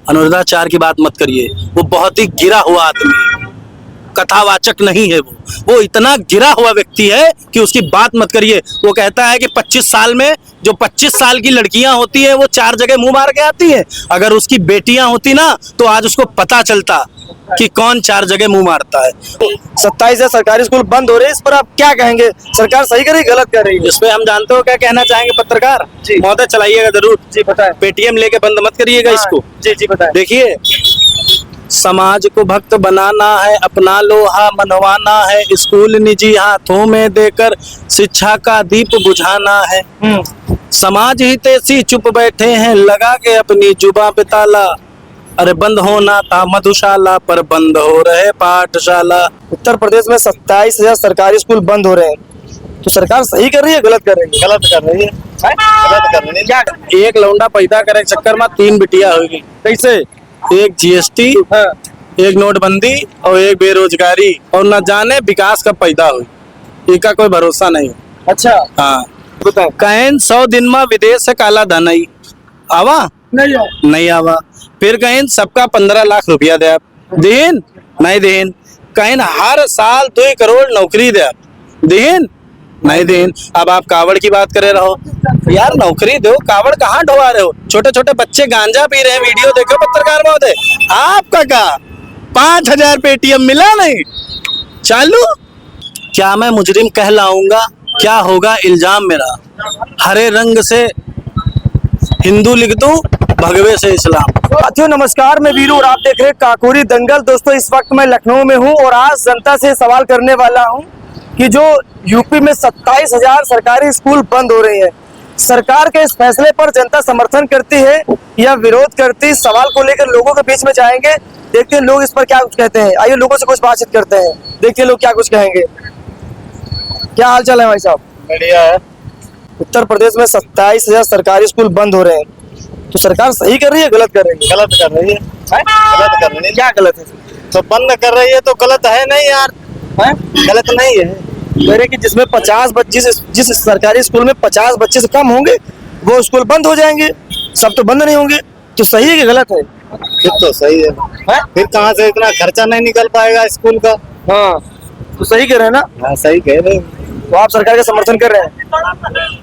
अनुराधाचार की बात मत करिए, वो बहुत ही गिरा हुआ आदमी है, कथावाचक नहीं है। वो इतना गिरा हुआ व्यक्ति है कि उसकी बात मत करिए। वो कहता है कि 25 साल में जो 25 साल की लड़कियां होती है वो 4 जगह मुंह मार के आती है। अगर उसकी बेटियां होती ना तो आज उसको पता चलता कि कौन 4 जगह मुंह मारता है। 27 सरकारी स्कूल बंद हो रहे हैं, इस पर आप क्या कहेंगे? सरकार सही कर रही है, गलत कर रही है? इस पे हम जानते हो क्या कहना चाहेंगे पत्रकार जी। महोदय, चलाइएगा जरूर जी बताएं। पेटीएम लेके बंद मत करिएगा इसको। जी जी बताएं। देखिए, समाज को भक्त बनाना है, अपना लोहा मनवाना है, स्कूल निजी हाथों में देकर शिक्षा का दीप बुझाना है। समाज हितैषी चुप बैठे हैं, लगा के अपनी जुबां पे ताला। अरे बंद होना था मधुशाला, पर बंद हो रहे पाठशाला। उत्तर प्रदेश में 27,000 सरकारी स्कूल बंद हो रहे हैं, तो सरकार सही कर रही है, गलत कर रही है? गलत कर रही है, गलत कर रही है। क्या एक लौंडा पैदा करे चक्कर में 3 बिटिया होगी। कैसे? एक जीएसटी, एक नोटबंदी और एक बेरोजगारी, और न जाने विकास कब पैदा हुई, इनका कोई भरोसा नहीं। अच्छा हाँ बताओ। कहें 100 दिन में विदेश से काला धन आई आवा नहीं आवा। फिर कहें सबका 15 लाख रुपया दे आप देन नहीं देन। कहें हर साल 2 करोड़ नौकरी दे आप देन नहीं देन। अब आप कावड़ की बात करे रहो, यार नौकरी दो, कावड़ कहाँ ढोवा रहे हो? छोटे छोटे बच्चे गांजा पी रहे हैं, वीडियो देखो पत्रकार महोदय। आपका क्या 5,000 पेटीएम मिला नहीं चालू? क्या मैं मुजरिम कहलाऊंगा? क्या होगा इल्जाम मेरा? हरे रंग से हिंदू लिख दूं, भगवे से इस्लाम। साथियों नमस्कार, मैं वीरू और आप देख रहे हैं काकोरी दंगल। दोस्तों इस वक्त मैं लखनऊ में हूं और आज जनता से सवाल करने वाला हूं कि जो यूपी में 27,000 सरकारी स्कूल बंद हो रहे हैं, सरकार के इस फैसले पर जनता समर्थन करती है या विरोध करती? सवाल को लेकर लोगों के बीच में जाएंगे, देखते हैं लोग इस पर क्या कुछ कहते हैं। आइए लोगों से कुछ बातचीत करते हैं, देखते हैं लोग क्या कुछ कहेंगे। क्या हाल चाल है भाई साहब? बढ़िया है। उत्तर प्रदेश में 27,000 सरकारी स्कूल बंद हो रहे हैं, तो सरकार सही कर रही है, गलत कर रही है? गलत कर रही है, गलत कर रही है। क्या गलत है? तो बंद कर रही है तो गलत है नहीं यार, गलत नहीं है। कह रहे कि जिसमें 50 बच्चे, जिस सरकारी स्कूल में 50 बच्चे से कम होंगे वो स्कूल बंद हो जाएंगे, सब तो बंद नहीं होंगे। तो सही है कि गलत है? फिर तो सही है। फिर कहाँ से इतना खर्चा नहीं निकल पाएगा स्कूल का? हाँ तो सही कह रहे हैं ना? हाँ सही कह रहे हैं। तो आप सरकार का समर्थन कर रहे हैं?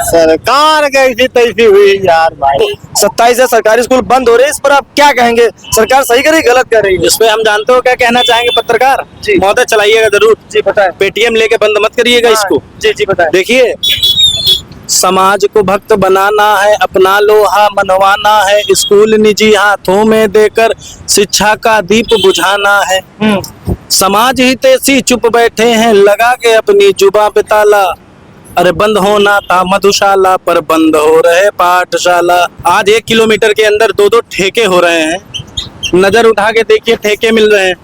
सरकार कैसी तैसी हुई यार भाई। 27,000 सरकारी स्कूल बंद हो रहे हैं, इस पर आप क्या कहेंगे? सरकार सही कर रही है, गलत कर रही है? इस पे हम जानते हो क्या कहना चाहेंगे पत्रकार जी। महोदय, चलाइएगा जरूर। जी बताएं। पेटीएम लेके बंद मत करिएगा इसको। जी जी बताएं। देखिए, समाज को भक्त बनाना है, अपना लोहा मनवाना है, स्कूल निजी हाथों में देकर शिक्षा का दीप बुझाना है। समाज हितैषी चुप बैठे हैं, लगा के अपनी जुबां पे ताला। अरे बंद होना था मधुशाला, पर बंद हो रहे पाठशाला। आज 1 किलोमीटर के अंदर 2-2 ठेके हो रहे हैं। नजर उठा के देखिए, ठेके मिल रहे हैं।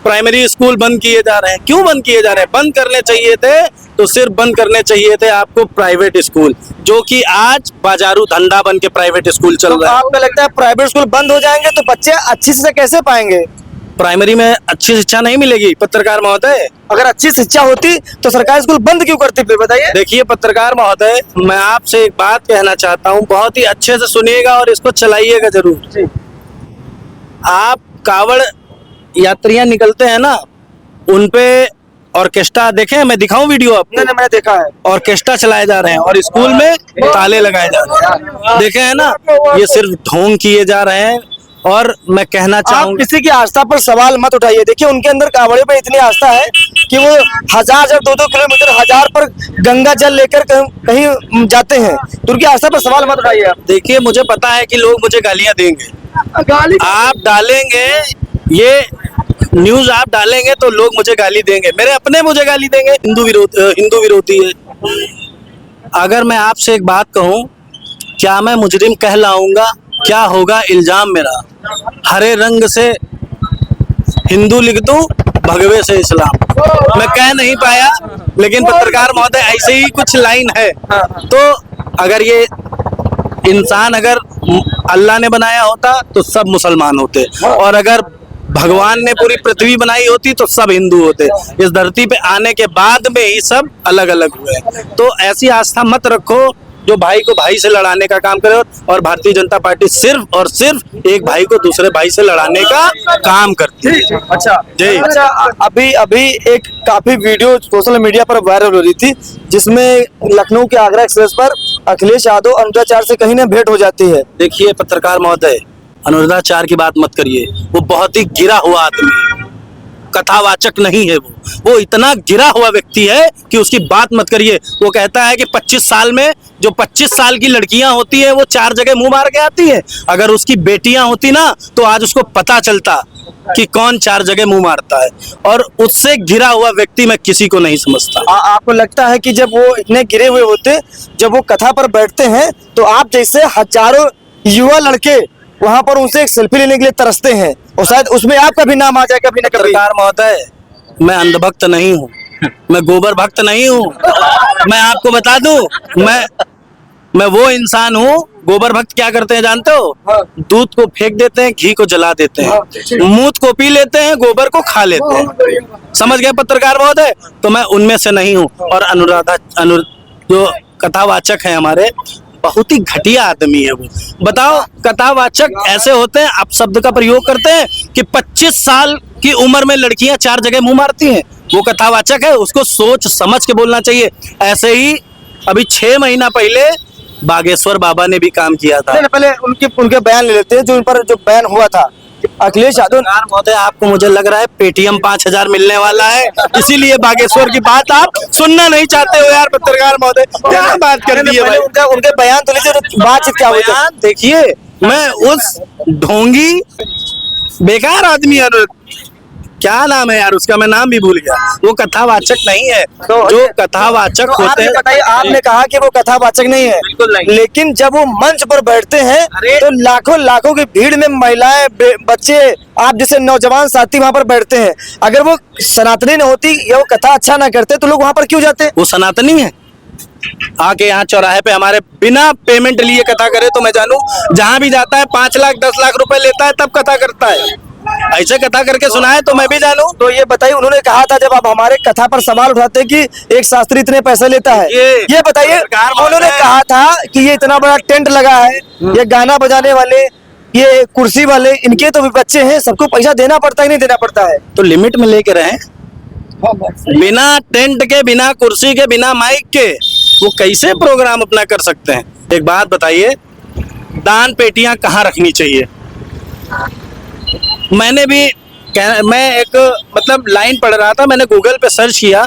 प्राइमरी स्कूल बंद किए जा रहे हैं। क्यों बंद किए जा रहे हैं? बंद करने चाहिए थे तो सिर्फ बंद करने चाहिए थे आपको प्राइवेट स्कूल, जो कि आज बाजारू धंधा बन के प्राइवेट स्कूल चल रहा है। आपको लगता है प्राइवेट स्कूल बंद हो जाएंगे तो बच्चे अच्छी शिक्षा कैसे पाएंगे? प्राइमरी में अच्छी शिक्षा नहीं मिलेगी पत्रकार महोदय। अगर अच्छी शिक्षा होती तो सरकारी स्कूल बंद क्यों करती? फिर बताइए। देखिए पत्रकार महोदय, मैं आपसे एक बात कहना चाहता हूँ, बहुत ही अच्छे से सुनिएगा और इसको चलाइएगा जरूर। जी। आप कावड़ यात्रियां निकलते हैं ना, उनपे ऑर्केस्ट्रा देखे हैं? मैं दिखाऊं वीडियो आपको? नहीं मैंने देखा है। ऑर्केस्ट्रा चलाए जा रहे हैं और स्कूल में ताले लगाए जा रहे हैं, देखे हैं ना? ये सिर्फ ढोंग किए जा रहे हैं। और मैं कहना आप चाहूंगा, किसी की आस्था पर सवाल मत उठाइए। देखिए उनके अंदर कावड़े पे इतनी आस्था है कि वो 1000 2-2 किलोमीटर 1000 पर गंगा जल लेकर कहीं जाते हैं, तो उनकी आस्था पर सवाल मत उठाइए आप। देखिए मुझे पता है कि लोग मुझे गालियां देंगे, गाली आप डालेंगे ये न्यूज, आप डालेंगे तो लोग मुझे गाली देंगे, मेरे अपने मुझे गाली देंगे, हिंदू विरोधी है। अगर मैं आपसे एक बात कहूं, क्या मैं मुजरिम कहलाऊंगा? क्या होगा इल्जाम मेरा? हरे रंग से हिंदू लिख दूं, भगवे से इस्लाम। मैं कह नहीं पाया, लेकिन पत्रकार महोदय ऐसे ही कुछ लाइन है। तो अगर ये इंसान अगर अल्लाह ने बनाया होता तो सब मुसलमान होते, और अगर भगवान ने पूरी पृथ्वी बनाई होती तो सब हिंदू होते। इस धरती पे आने के बाद में ही सब अलग अलग हुए। तो ऐसी आस्था मत रखो जो भाई को भाई से लड़ाने का काम करे, और भारतीय जनता पार्टी सिर्फ और सिर्फ एक भाई को दूसरे भाई से लड़ाने का काम करती है। अच्छा जी। अच्छा, अभी अभी एक काफी वीडियो सोशल मीडिया पर वायरल हो रही थी, जिसमें लखनऊ के आगरा एक्सप्रेस पर अखिलेश यादव अनुराधाचार्य से कहीं ना भेंट हो जाती है। देखिए पत्रकार महोदय, अनुराधाचार्य की बात मत करिए, वो बहुत ही गिरा हुआ आदमी है, कथावाचक नहीं है। वो इतना गिरा हुआ व्यक्ति है कि उसकी बात मत करिए। वो कहता है कि 25 साल में जो 25 साल की लड़कियां होती हैं वो 4 जगह मुंह मार के आती हैं। अगर उसकी बेटियां होती ना तो आज उसको पता चलता कि कौन 4 जगह मुंह मारता है। और उससे गिरा हुआ व्यक्ति मैं किसी को नहीं समझता। आपको लगता है कि जब वो इतने गिरे हुए होते, जब वो कथा पर बैठते हैं, तो आप जैसे हजारों युवा लड़के वहां पर उनसे एक सेल्फी लेने के लिए तरसते हैं, और शायद उसमें आपका भी नाम आ जाए कभी ना कभी। पत्रकार महोदय, मैं अंधभक्त नहीं हूँ, मैं गोबर भक्त नहीं हूँ। मैं आपको बता दूं, मैं वो इंसान हूँ। गोबर भक्त क्या करते हैं जानते हो? दूध को फेंक देते हैं, घी को जला देते हैं, मूत को पी लेते हैं, गोबर को खा लेते हैं। समझ गए पत्रकार महोदय? तो मैं उनमें से नहीं हूँ। और जो कथावाचक है हमारे, बहुत ही घटिया आदमी है वो। बताओ, कथावाचक ऐसे होते हैं, आप शब्द का प्रयोग करते हैं कि 25 साल की उम्र में लड़कियां 4 जगह मुंह मारती हैं, वो कथावाचक है। उसको सोच समझ के बोलना चाहिए। ऐसे ही अभी 6 महीना पहले बागेश्वर बाबा ने भी काम किया था। पहले उनके बयान ले लेते हैं, जो इन पर जो बैन हुआ था अखिलेश यादव। महोदय, आपको मुझे लग रहा है पेटीएम 5000 मिलने वाला है, इसीलिए बागेश्वर की बात आप सुनना नहीं चाहते हो यार पत्रकार महोदय। क्या बात कर दी है भाई? उनके बयान तो लीजिए, बातचीत क्या हुई? बयान देखिए, मैं उस ढोंगी बेकार आदमी है, क्या नाम है यार उसका, मैं नाम भी भूल गया। वो कथावाचक नहीं है। तो जो कथावाचक तो होते हैं, बताइए, आपने कहा कि वो कथावाचक नहीं है, बिल्कुल नहीं। लेकिन जब वो मंच पर बैठते हैं तो लाखों लाखों की भीड़ में महिलाएं, बच्चे, आप जैसे नौजवान साथी वहां पर बैठते हैं। अगर वो सनातनी न होती या वो कथा अच्छा ना करते तो लोग वहां पर क्यों जाते? वो सनातनी है, आके यहाँ चौराहे पे हमारे बिना पेमेंट लिए कथा करे तो मैं जानू। जहां भी जाता है 5 लाख 10 लाख रुपए लेता है, तब कथा करता है। ऐसे कथा करके सुनाए तो मैं भी जानू। तो ये बताइए, उन्होंने कहा था जब आप हमारे कथा पर सवाल उठाते हैं कि एक शास्त्री इतने पैसे लेता है, ये बताइए, उन्होंने कहा था कि ये इतना बड़ा टेंट लगा है, ये गाना बजाने वाले, ये कुर्सी वाले, इनके तो भी बच्चे हैं, सबको पैसा देना पड़ता है नहीं देना पड़ता है? तो लिमिट में लेके रहें। बिना टेंट के, बिना कुर्सी के, बिना माइक के वो कैसे प्रोग्राम अपना कर सकते हैं? एक बात बताइए, दान पेटियां कहाँ रखनी चाहिए? मैं एक मतलब लाइन पढ़ रहा था, मैंने गूगल पे सर्च किया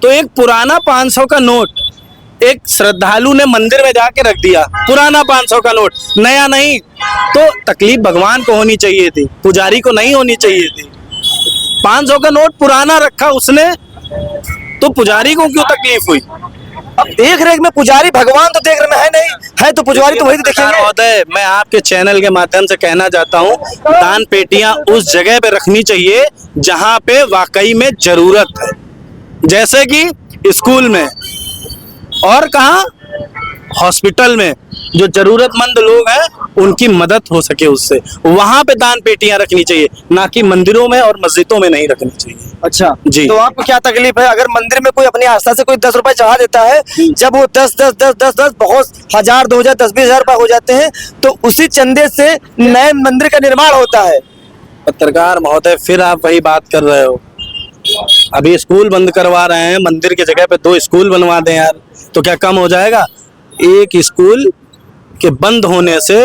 तो एक पुराना 500 का नोट एक श्रद्धालु ने मंदिर में जाके रख दिया। पुराना 500 का नोट, नया नहीं। तो तकलीफ भगवान को होनी चाहिए थी, पुजारी को नहीं होनी चाहिए थी। 500 का नोट पुराना रखा उसने, तो पुजारी को क्यों तकलीफ हुई? अब देख रेख में पुजारी, भगवान तो देख रहे में है नहीं है, तो पुजारी तो वही तो देखेंगे। महोदय, मैं आपके चैनल के माध्यम से कहना चाहता हूँ, दान पेटियां उस जगह पे रखनी चाहिए जहां पे वाकई में जरूरत है, जैसे कि स्कूल में, और कहाँ, हॉस्पिटल में। जो जरूरतमंद लोग हैं उनकी मदद हो सके उससे, वहां पे दान पेटियां रखनी चाहिए, ना कि मंदिरों में और मस्जिदों में नहीं रखनी चाहिए। अच्छा जी। तो आपको क्या तकलीफ है अगर मंदिर में कोई अपनी आस्था से कोई 10 रुपए चढ़ा देता है, जब वो 10 बहुत 1000 2000 10-20 रुपए हो जाते हैं, तो उसी चंदे से नए मंदिर का निर्माण होता है? पत्रकार महोदय, फिर आप वही बात कर रहे हो। अभी स्कूल बंद करवा रहे हैं, मंदिर की जगह पे 2 स्कूल बनवा दें यार, तो क्या कम हो जाएगा? एक स्कूल के बंद होने से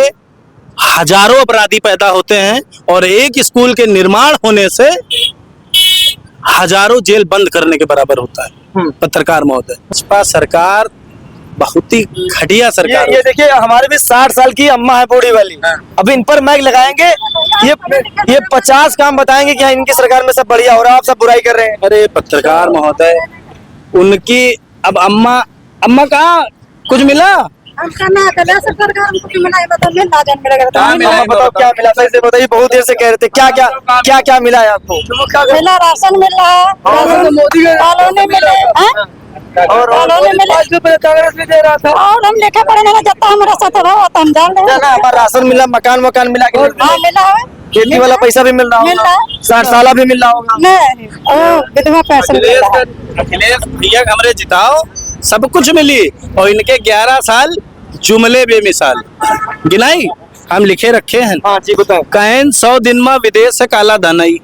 हजारों अपराधी पैदा होते हैं, और एक स्कूल के निर्माण होने से हजारों जेल बंद करने के बराबर होता है। पत्रकार महोदय, भाजपा सरकार बहुत ही घटिया सरकार। ये देखिए, हमारे भी 60 साल की अम्मा है बूढ़ी वाली, अभी इन पर माइक लगाएंगे, ये 50 काम बताएंगे कि इनकी सरकार में सब बढ़िया हो रहा है, आप सब बुराई कर रहे हैं। अरे पत्रकार महोदय, उनकी अब अम्मा कहाँ कुछ मिला? बताओ क्या मिला, सही से बताइए, बहुत देर से कह रहे थे, क्या मिला है आपको? मिला, राशन मिल रहा है, कॉलोनी मिले, और कांग्रेस भी दे रहा था, और हम लिखे पढ़े नहीं, जब हमारा साथ रहा तो हम जान रहे हैं। हमारा राशन मिला, मकान मिला, हाँ मिला है, खेती वाला पैसा भी मिल रहा होगा, 60 साल भी मिल रहा होगा। नहीं, विधवा पेंशन मिल रहा है। अखिलेश भैया हमरे जिताओ, सब कुछ मिली, और इनके 11 साल जुमले बेमिसाल गिनाई हम लिखे रखे हैं। हाँ जी बताओ। कहें 100 दिन में विदेश से काला धन आई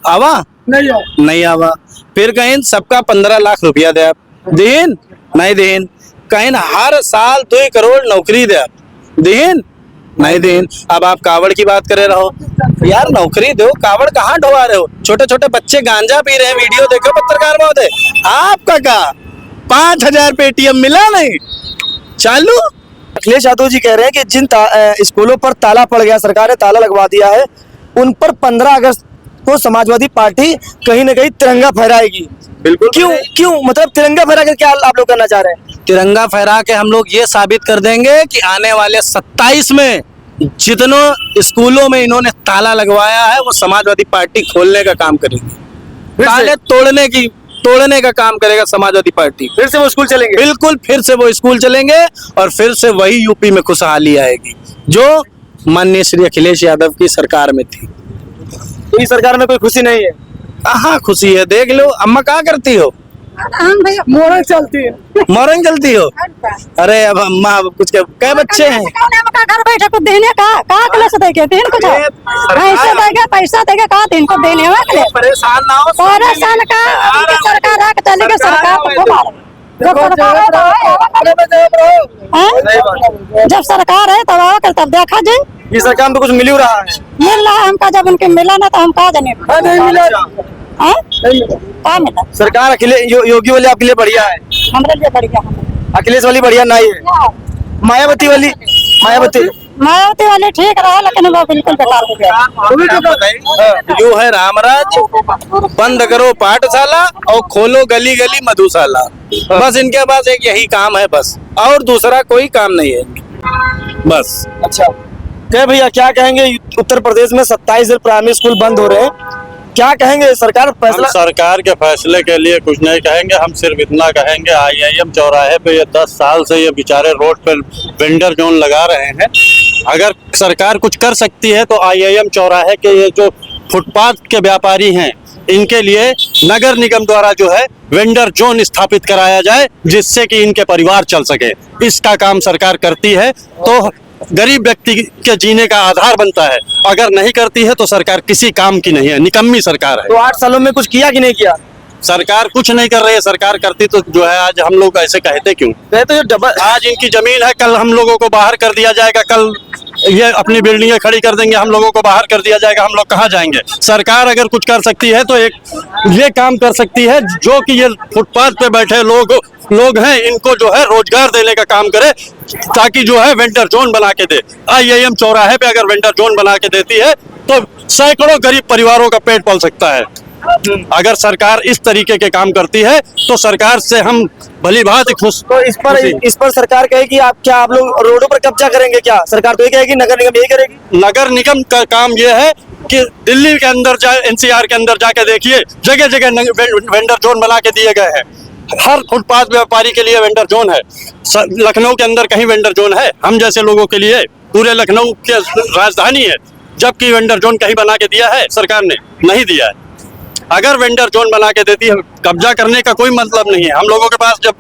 आवा नहीं आवा। फिर कहें सबका 15 लाख रुपया दे देन नहीं देन। कहें हर साल 2 करोड़ नौकरी दे देन नहीं देन। अब आप कावड़ की बात करे रहो, यार नौकरी दो, कावड़ कहाँ ढोवा रहे हो? छोटे छोटे बच्चे गांजा पी रहे हैं, वीडियो देखो पत्रकार महोदय। आपका कहा 5000 पेटीएम मिला नहीं चालू। अखिलेश यादव जी कह रहे हैं कि जिन स्कूलों पर ताला पड़ गया, सरकार ने ताला लगवा दिया है, उन पर 15 अगस्त को समाजवादी पार्टी कहीं ना कहीं तिरंगा फहराएगी। बिल्कुल। क्यों मतलब तिरंगा फहरा कर क्या आप लोग करना चाह रहे हैं? तिरंगा फहरा के हम लोग ये साबित कर देंगे कि आने वाले 27 में जितनों स्कूलों में इन्होंने ताला लगवाया है वो समाजवादी पार्टी खोलने का काम करेगी। ताले तोड़ने का काम करेगा समाजवादी पार्टी। फिर से वो स्कूल चलेंगे? बिल्कुल, फिर से वो स्कूल चलेंगे और फिर से वही यूपी में खुशहाली आएगी जो माननीय श्री अखिलेश यादव की सरकार में थी। तो इस सरकार में कोई खुशी नहीं है? कहाँ खुशी है? देख लो अम्मा क्या करती हो? मोरंग चलती है। मोरंग चलती हो? अरे अब अम्मा कुछ कै बच्चे हैं? घर बैठे कुछ देने का क्लास देके दिन कुछ पैसा देगा, पैसा देगा का दिन को देने वाले परेशान ना हो। परेशान का उनकी सरकार है, चलेगी सरकार को मारो। जब सरकार है जब सरकार है तब आओ तब देखा जी। ये सरकार में कुछ मिल ही रहा है? मिल रहा है हमका, जब उनके मिला ना तो हम कहा जाने नहीं मिला। क्या मिला? सरकार अखिलेश योगी वाली आपके लिए बढ़िया है, हमारे लिए बढ़िया है। अखिलेश वाली बढ़िया नहीं है। मायावती वाले ठीक रहा, लेकिन वो बिल्कुल बेकार हो गया। यो है रामराज, बंद करो पाठशाला और खोलो गली गली मधुशाला। बस इनके पास एक यही काम है बस, और दूसरा कोई काम नहीं है बस। अच्छा क्या भैया, क्या कहेंगे? उत्तर प्रदेश में 27 प्राइमरी स्कूल बंद हो रहे हैं, क्या कहेंगे? सरकार फैसला। हम सरकार के फैसले के लिए कुछ नहीं कहेंगे, हम सिर्फ इतना कहेंगे IIM चौराहे पे ये 10 साल से ये बेचारे रोड पर वेंडर जोन लगा रहे हैं। अगर सरकार कुछ कर सकती है तो IIM चौराहे के ये जो फुटपाथ के व्यापारी हैं इनके लिए नगर निगम द्वारा जो है वेंडर जोन स्थापित कराया जाए, जिससे कि इनके परिवार चल सके। इसका काम सरकार करती है तो गरीब व्यक्ति के जीने का आधार बनता है। अगर नहीं करती है तो सरकार किसी काम की नहीं है, निकम्मी सरकार है। तो 8 सालों में कुछ किया कि नहीं किया? सरकार कुछ नहीं कर रही है। सरकार करती तो जो है आज हम लोग ऐसे कहते क्यों? तो जो डबल आज इनकी जमीन है, कल हम लोगों को बाहर कर दिया जाएगा, कल ये अपनी बिल्डिंगें खड़ी कर देंगे, हम लोगों को बाहर कर दिया जाएगा, हम लोग कहाँ जाएंगे? सरकार अगर कुछ कर सकती है तो एक ये काम कर सकती है जो कि ये फुटपाथ पे बैठे लोग हैं, इनको जो है रोजगार देने का काम करे, ताकि जो है वेंडर जोन बना के दे। IIM चौराहे पे अगर वेंडर जोन बना के देती है तो सैकड़ों गरीब परिवारों का पेट पल सकता है। अगर सरकार इस तरीके के काम करती है तो सरकार से हम भली भांति खुश। तो इस पर सरकार कहेगी आप लोग रोडों पर कब्जा करेंगे क्या? सरकार तो ये कहेगी, नगर निगम यही करेगी। नगर निगम का काम ये है कि दिल्ली के अंदर NCR के अंदर जाके देखिए, जगह जगह वेंडर जोन बना के दिए गए हैं। हर फुटपाथ व्यापारी के लिए वेंडर जोन है। लखनऊ के अंदर कहीं वेंडर जोन है? हम जैसे लोगों के लिए पूरे लखनऊ के राजधानी है, जबकि वेंडर जोन कहीं बना के दिया है सरकार ने? नहीं दिया है। अगर वेंडर जोन बना के देती है, कब्जा करने का कोई मतलब नहीं है। हम लोगों के पास जब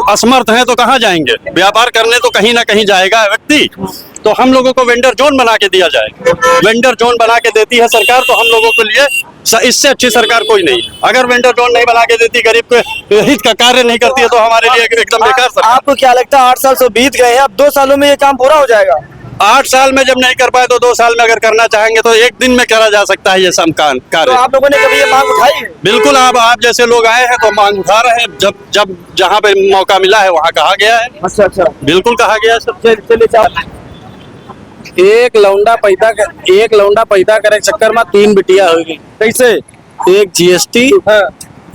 असमर्थ हैं तो कहाँ जाएंगे? व्यापार करने तो कहीं ना कहीं जाएगा व्यक्ति। तो हम लोगों को वेंडर जोन बना के दिया जाए। वेंडर जोन बना के देती है सरकार तो हम लोगों के लिए इससे अच्छी सरकार कोई नहीं। अगर वेंडर जोन नहीं बना के देती, गरीब के हित का कार्य नहीं करती है तो हमारे लिए एकदम बेकार सरकार। आपको क्या लगता है 8 साल से बीत गए हैं, अब 2 सालों में ये काम पूरा हो जाएगा? 8 साल में जब नहीं कर पाए तो 2 साल में अगर करना चाहेंगे तो 1 दिन में करा जा सकता है ये सब तो कार्य। आप लोगों ने कभी ये मांग उठाई है? बिल्कुल, आप जैसे लोग आए हैं तो मांग उठा रहे हैं। जब जहाँ पे मौका मिला है वहाँ कहा गया है। अच्छा बिल्कुल कहा गया है सब। एक लौंडा पैदा करे चक्कर में 3 बिटिया होगी। कैसे? एक GST,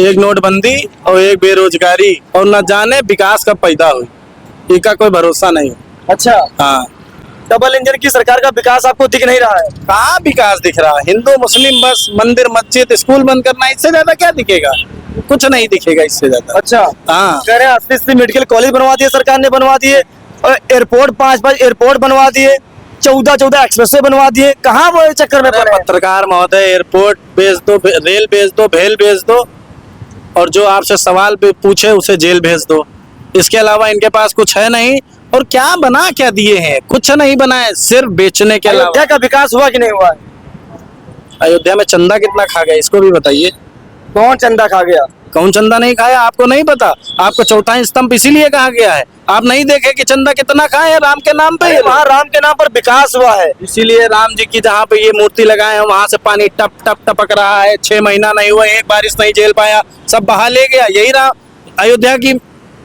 एक नोटबंदी और एक बेरोजगारी, और न जाने विकास कब पैदा हुई, इसका कोई भरोसा नहीं। अच्छा हाँ, डबल इंजन की सरकार का विकास आपको दिख नहीं रहा है? कहाँ विकास दिख रहा है? हिंदू मुस्लिम बस मंदिर मस्जिद स्कूल बंद करना, इससे ज्यादा क्या दिखेगा? कुछ नहीं दिखेगा इससे ज्यादा। अच्छा हाँ, कह रहे हैं 80 मेडिकल कॉलेज बनवा दिए सरकार ने, बनवा दिए, और एयरपोर्ट 5 एयरपोर्ट बनवा दिए, 14 एक्सप्रेसवे बनवा दिए। कहाँ वो चक्कर में पड़े हैं? पत्रकार महोदय, एयरपोर्ट बेच दो, रेल बेच दो, भेल बेच दो, और जो आपसे सवाल पे पूछे उसे जेल भेज दो। इसके अलावा इनके पास कुछ है नहीं। और क्या बना क्या दिए हैं? कुछ नहीं बनाए, सिर्फ बेचने के अलावा। अयोध्या का विकास हुआ कि नहीं हुआ है? अयोध्या में चंदा कितना खा गया, इसको भी बताइए। कौन चंदा खा गया? कौन चंदा नहीं खाया? आपको नहीं पता? आपको चौथा स्तंभ इसीलिए कहा गया है, आप नहीं देखे कि चंदा कितना खाए राम के नाम पे? वहाँ राम के नाम पर विकास हुआ है। इसीलिए राम जी की जहाँ पे ये मूर्ति लगाए हैं वहां से पानी टप टप टपक रहा है। 6 महीना नहीं हुआ, एक बारिश नहीं झेल पाया, सब बहा ले गया। यही राम अयोध्या की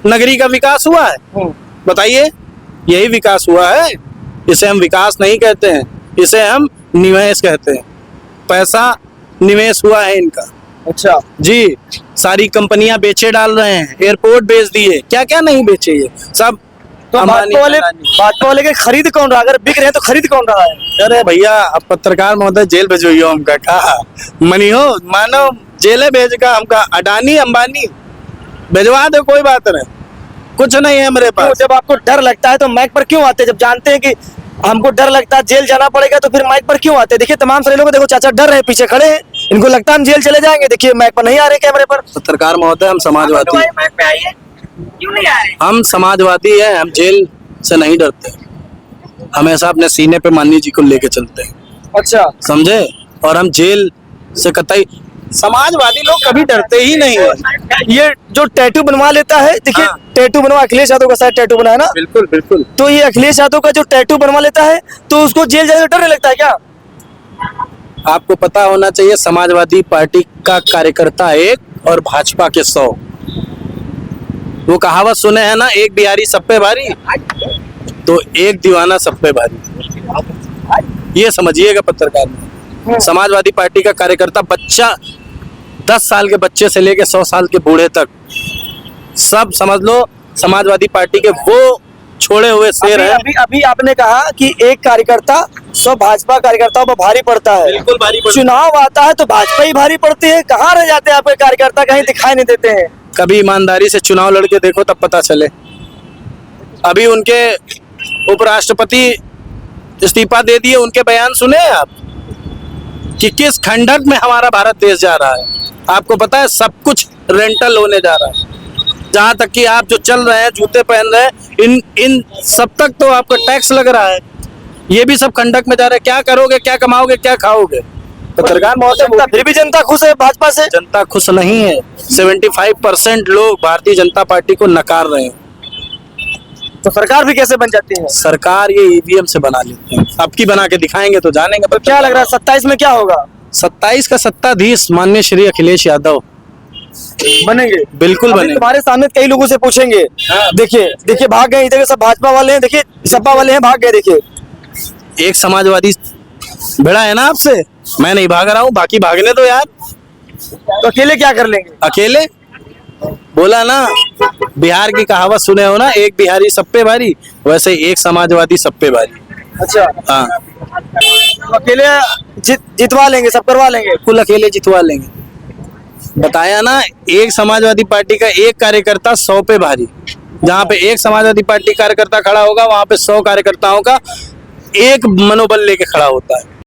नगरी का विकास हुआ है? बताइए, यही विकास हुआ है? इसे हम विकास नहीं कहते हैं, इसे हम निवेश कहते हैं। पैसा निवेश हुआ है इनका। अच्छा जी, सारी कंपनियां बेचे डाल रहे हैं, एयरपोर्ट बेच दिए, क्या क्या नहीं बेचे ये सब। तो अंबानी, अडानी। भाजपा वाले के खरीद कौन रहा? अगर बिक रहे हैं तो खरीद कौन रहा है? अरे भैया, अब पत्रकार महोदय जेल भेजो हमका कहा मनी हो मानो जेले भेज का हमका। अडानी अंबानी भेजवा दो, कोई बात नहीं, कुछ नहीं है मेरे तो पास। जब आपको डर लगता है तो माइक पर क्यों आते हैं? जब जानते हैं कि हमको डर लगता है, जेल जाना पड़ेगा, तो फिर माइक पर क्यों आते हैं? देखिए तमाम सारे लोग, देखो चाचा डर रहे हैं, पीछे खड़े हैं, इनको लगता है हम जेल चले जाएंगे। देखिए माइक पर नहीं आ रहे कैमरे पर। पत्रकार महोदय, हम समाजवादी, माइक पे आइए, क्यों नहीं आ रहे? हम समाजवादी हैं, हम जेल से नहीं डरते, हमेशा अपने सीने पे माननी जी को लेके चलते हैं, अच्छा, समझे? और हम जेल से कतई, समाजवादी लोग कभी डरते ही नहीं है। ये जो टैटू बनवा लेता है, देखिए हाँ। टैटू बनवा, अखिलेश यादव का शायद टैटू बना है ना? बिल्कुल बिल्कुल। तो ये अखिलेश यादव का जो टैटू बनवा लेता है तो उसको जेल जाने का डर नहीं लगता है क्या? आपको पता होना चाहिए, समाजवादी पार्टी का कार्यकर्ता 1 और भाजपा के 100। वो कहावत सुने हैं ना, एक बिहारी सब पे भारी, तो एक दीवाना सब पे भारी। ये समझिएगा पत्रकार में, समाजवादी पार्टी का कार्यकर्ता, बच्चा 10 साल के बच्चे से लेके 100 साल के बूढ़े तक, सब समझ लो समाजवादी पार्टी के वो छोड़े हुए शेर हैं। अभी आपने कहा कि एक कार्यकर्ता 100 भाजपा कार्यकर्ताओं पर भारी पड़ता है। बिल्कुल भारी पड़ता है। चुनाव आता है तो भाजपा ही भारी पड़ती है। कहाँ रह जाते हैं आपके कार्यकर्ता? कहीं दिखाई नहीं देते हैं। कभी ईमानदारी से चुनाव लड़के देखो, तब पता चले। अभी उनके उपराष्ट्रपति इस्तीफा दे दिए, उनके बयान सुने हैं आप कि किस खंडक में हमारा भारत देश जा रहा है? आपको पता है, सब कुछ रेंटल होने जा रहा है। जहां तक कि आप जो चल रहे हैं, जूते पहन रहे हैं, इन सब तक तो आपका टैक्स लग रहा है। ये भी सब खंडक में जा रहा है। क्या करोगे, क्या कमाओगे, क्या खाओगे? पत्रकार महोदय, फिर भी जनता खुश है भाजपा से? जनता खुश नहीं है। 75% लोग भारतीय जनता पार्टी को नकार रहे हैं। तो सरकार भी कैसे बन जाती है? सरकार ये ईवीएम से बना लेते हैं। अब की बना के दिखाएंगे तो जानेंगे। तो क्या लग रहा है 27 में क्या होगा? 27 का सत्ताधीश माननीय श्री अखिलेश यादव बनेंगे? बिल्कुल अभी बने। तुम्हारे सामने कई लोगों से पूछेंगे, देखिए भाग गए, इधर के सब भाजपा वाले हैं, देखिए सपा वाले हैं, भाग गए। देखिए एक समाजवादी भिड़ा है ना आपसे, मैं नहीं भाग रहा हूँ, बाकी भागने दो यार। तो अकेले क्या कर लेंगे? अकेले बोला ना, बिहार की कहावत सुने हो ना, एक बिहारी सब पे भारी, वैसे एक समाजवादी सब पे भारी। अच्छा, हाँ, तो अकेले जितवा लेंगे, सब करवा लेंगे? कुल अकेले जितवा लेंगे। बताया ना, एक समाजवादी पार्टी का एक कार्यकर्ता 100 पे भारी। जहाँ पे एक समाजवादी पार्टी कार्यकर्ता खड़ा होगा, वहां पे 100 कार्यकर्ताओं का एक मनोबल लेके खड़ा होता है।